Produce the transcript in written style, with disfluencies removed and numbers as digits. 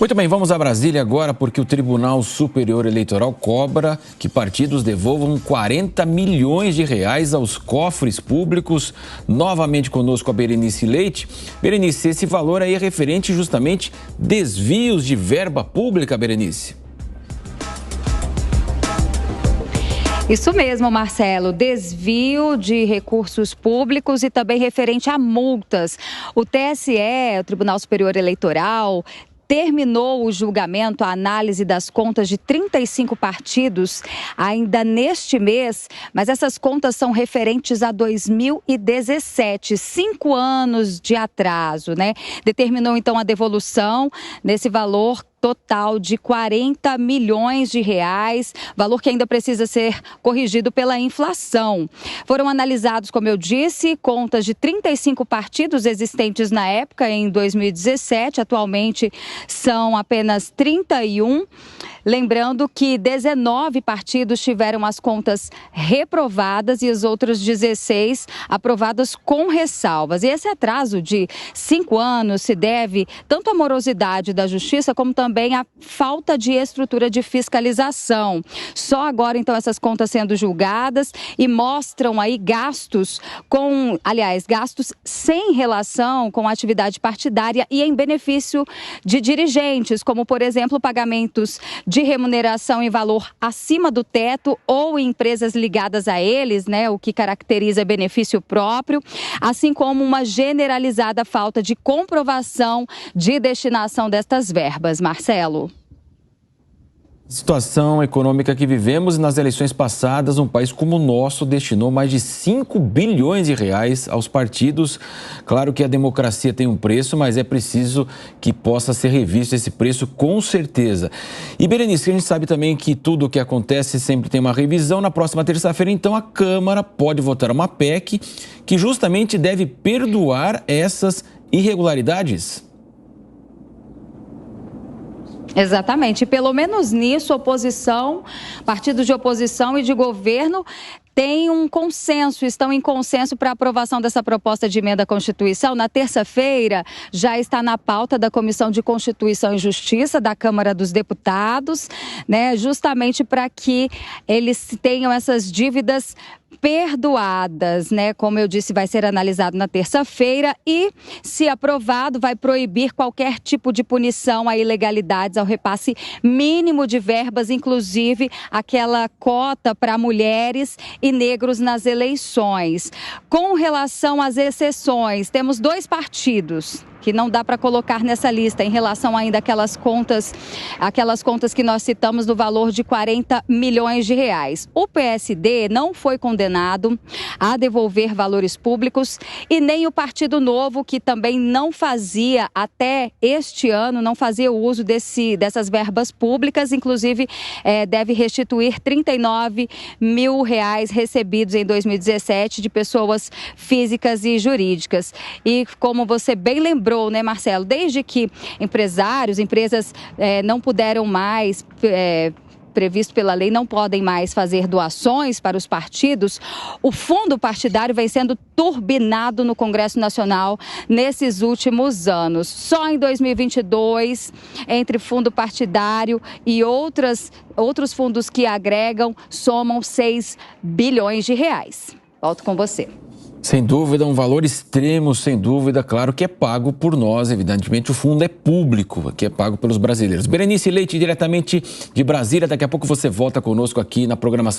Muito bem, vamos a Brasília agora, porque o Tribunal Superior Eleitoral cobra que partidos devolvam 40 milhões de reais aos cofres públicos. Novamente conosco a Berenice Leite. Berenice, esse valor aí é referente justamente desvios de verba pública, Berenice? Isso mesmo, Marcelo, desvio de recursos públicos e também referente a multas. O TSE, o Tribunal Superior Eleitoral, terminou o julgamento, a análise das contas de 35 partidos ainda neste mês, mas essas contas são referentes a 2017, 5 anos de atraso, né? Determinou então a devolução nesse valor total de 40 milhões de reais, valor que ainda precisa ser corrigido pela inflação. Foram analisados, como eu disse, contas de 35 partidos existentes na época, em 2017, atualmente são apenas 31. Lembrando que 19 partidos tiveram as contas reprovadas e os outros 16 aprovadas com ressalvas. E esse atraso de 5 anos se deve tanto à morosidade da Justiça como também à falta de estrutura de fiscalização. Só agora, então, essas contas sendo julgadas e mostram aí gastos gastos sem relação com a atividade partidária e em benefício de dirigentes, como, por exemplo, pagamentos de remuneração em valor acima do teto ou em empresas ligadas a eles, né, o que caracteriza benefício próprio, assim como uma generalizada falta de comprovação de destinação destas verbas. Marcelo. Situação econômica que vivemos, e nas eleições passadas, um país como o nosso destinou mais de 5 bilhões de reais aos partidos. Claro que a democracia tem um preço, mas é preciso que possa ser revisto esse preço com certeza. E Berenice, a gente sabe também que tudo o que acontece sempre tem uma revisão. Na próxima terça-feira, então, a Câmara pode votar uma PEC que justamente deve perdoar essas irregularidades. Exatamente. Pelo menos nisso, oposição, partidos de oposição e de governo têm um consenso, estão em consenso para a aprovação dessa proposta de emenda à Constituição. Na terça-feira, já está na pauta da Comissão de Constituição e Justiça da Câmara dos Deputados, né, justamente para que eles tenham essas dívidas perdoadas, né? Como eu disse, vai ser analisado na terça-feira e, se aprovado, vai proibir qualquer tipo de punição a ilegalidades, ao repasse mínimo de verbas, inclusive aquela cota para mulheres e negros nas eleições. Com relação às exceções, temos 2 partidos que não dá para colocar nessa lista em relação ainda àquelas contas que nós citamos no valor de 40 milhões de reais. O PSD não foi condenado a devolver valores públicos e nem o Partido Novo, que também não fazia até este ano, não fazia o uso dessas verbas públicas, inclusive deve restituir 39 mil reais recebidos em 2017 de pessoas físicas e jurídicas. E como você bem lembrou, né, Marcelo, desde que empresas não puderam mais, previsto pela lei, não podem mais fazer doações para os partidos, o fundo partidário vem sendo turbinado no Congresso Nacional nesses últimos anos. Só em 2022, entre fundo partidário e outros fundos que agregam, somam 6 bilhões de reais. Volto com você. Sem dúvida, um valor extremo, sem dúvida, claro que é pago por nós, evidentemente o fundo é público, que é pago pelos brasileiros. Berenice Leite, diretamente de Brasília, daqui a pouco você volta conosco aqui na programação.